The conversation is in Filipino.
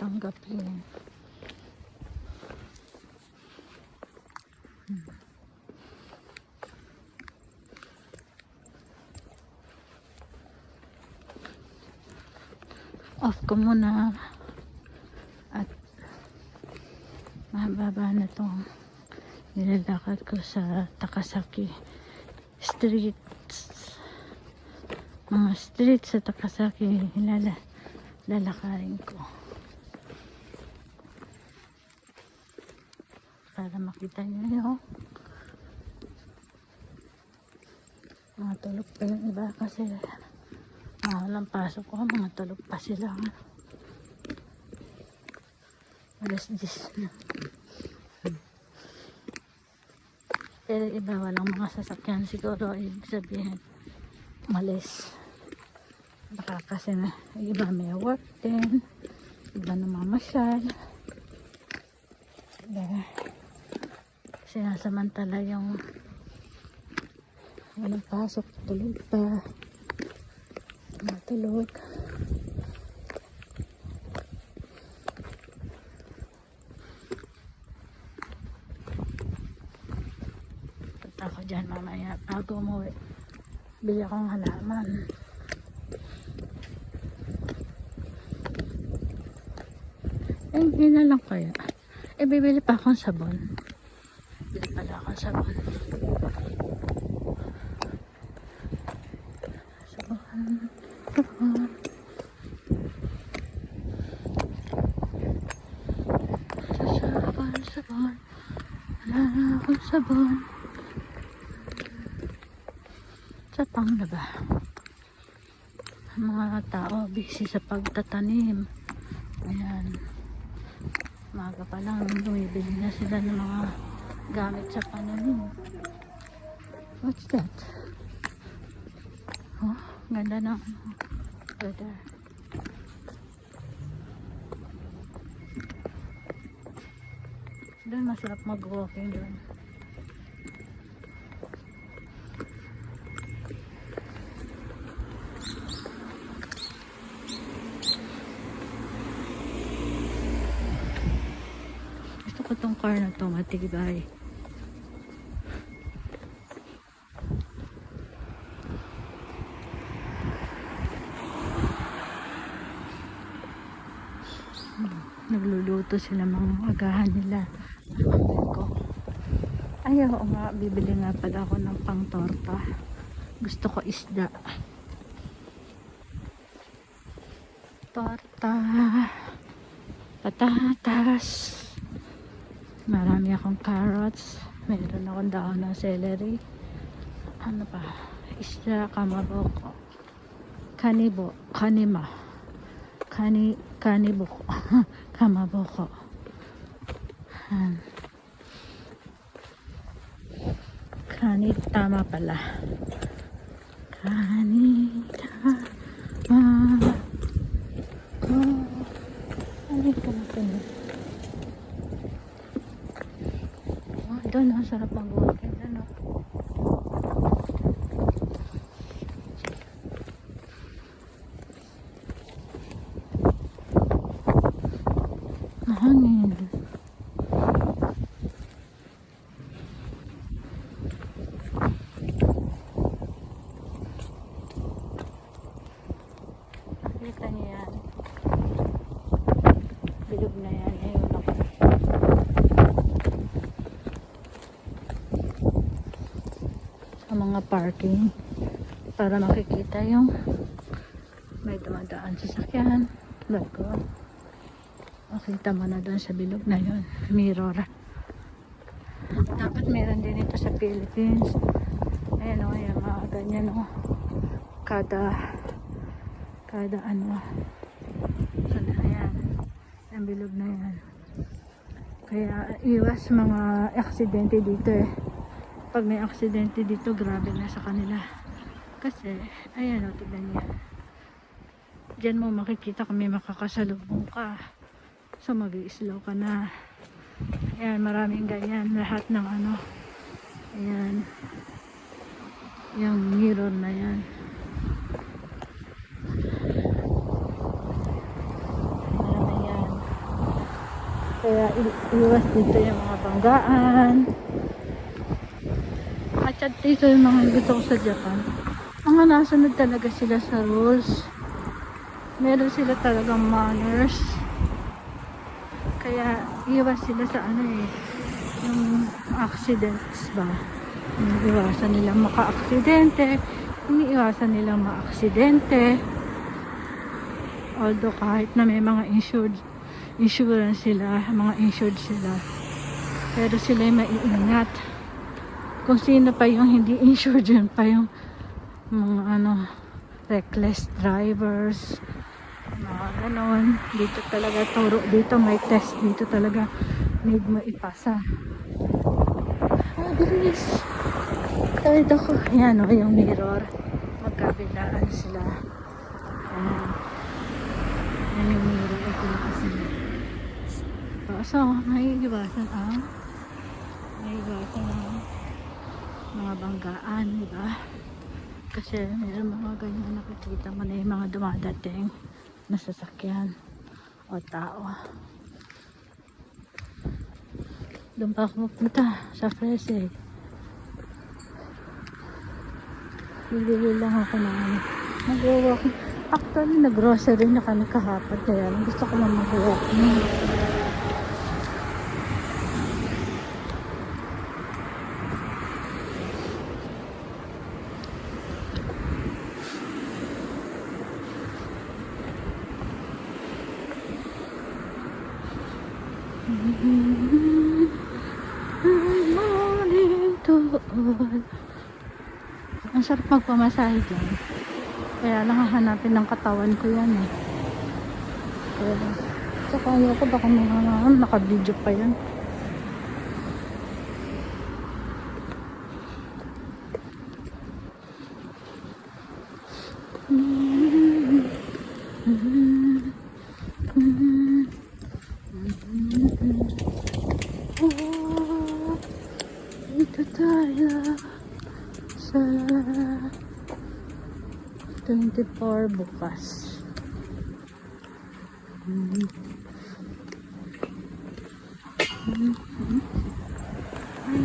tanggapin. Off ko muna at mahaba na itong nilalakad ko sa Takasaki streets. Mga streets sa Takasaki lalakarin ko para makita nyo yung mga tulog pa yung iba kasi walang pasok ko, mga tulog pa sila. Alas 10 na. Pero iba walang mga sasakyan siguro, ibig sabihin malis. Baka kasi na iba may work din, iba namamasyal, iba sinasamantala yung walang pasok, tulog pa, matulog. Punta ako dyan mamaya bago umuwi. Bili akong halaman. Hindi na lang kaya. Bibili pa akong sabon. Bili pala akong sabon. Sabon. Wala na akong sabon. Satang na ba? Mga tao busy sa pagtatanim. Ayan. Maga pa lang, bumibili na sila ng mga gamit sa pananim. What's that? Oh, ganda ng weather. Doon masarap mag-walking doon. Gusto ko tong car na to, matibay. Nagluluto sila mga agahan nila. Ay, oo nga, bibili nga pala ako ng pang torta. Gusto ko isda. Torta, patatas, marami akong carrots, meron akong daon ng celery, ano pa, isda, kamaboko, kanibo, kanima, kaniboko, kamaboko. Tama pala. Kanitama. Oh, ano ka natin? Oh, doon, ang sarap mag-walking. Ano? Mahangin. Kita niyo yan. Bilog na yan. Ayun ako. Sa mga parking para makikita yung may dumadaan sasakyan. Bago. Makita mo na doon sa bilog na yun. Mirror. Dapat meron din ito sa Philippines. Ayan o. Ayan mga ganyan o. Kada ano, sana yan, ang bilog na yan. Kaya iwas mga aksidente dito eh. Pag may aksidente dito, grabe na sa kanila. Kasi, ayan o, tignan niya. Diyan mo makikita kung may makakasalubong ka. So mag-i-slow ka na. Ayan, maraming ganyan. Lahat ng ano, ayan, yung mirror na yan. Kaya iwas dito yung mga banggaan. At saka dito yung mga dito ko sa Japan. Mga nasunod talaga sila sa rules. Meron sila talagang manners. Kaya iwas sila sa ano eh, yung accidents ba. Iniiwasan nilang maka-aksidente, iniiwasan nilang ma-aksidente. Although kahit na may mga insurance sila, mga insured sila, pero sila ay maiingat. Kung sino pa yung hindi insured, yun pa yung mga ano, reckless drivers, mga ganon. Dito talaga turo, dito may test, dito talaga need mo ipasa. Bilis. Tawid ako. Yan o, yung mirror. Magkabilaan sila. Ayan. Yan yung mirror. Ito na kasi. So, naiiwasan ang mga banggaan, diba? Kasi mayroon mga ganyan nakikita mo na yung mga dumadating na sasakyan o tao. Doon pa ako pupunta sa Freseg. Bibili lang ako ng mag-walk. Actually, nag-grocery na kami kahapon. Kaya lang gusto ko lang mag-walk. Morning to all. Ang sarap magpamasahe dyan. Kaya lang hahanapin ng katawan ko yan eh. Kaya, so kaya ko baka mga naka-video pa yan. Oh, ito tayo sa 24 bukas. Ay,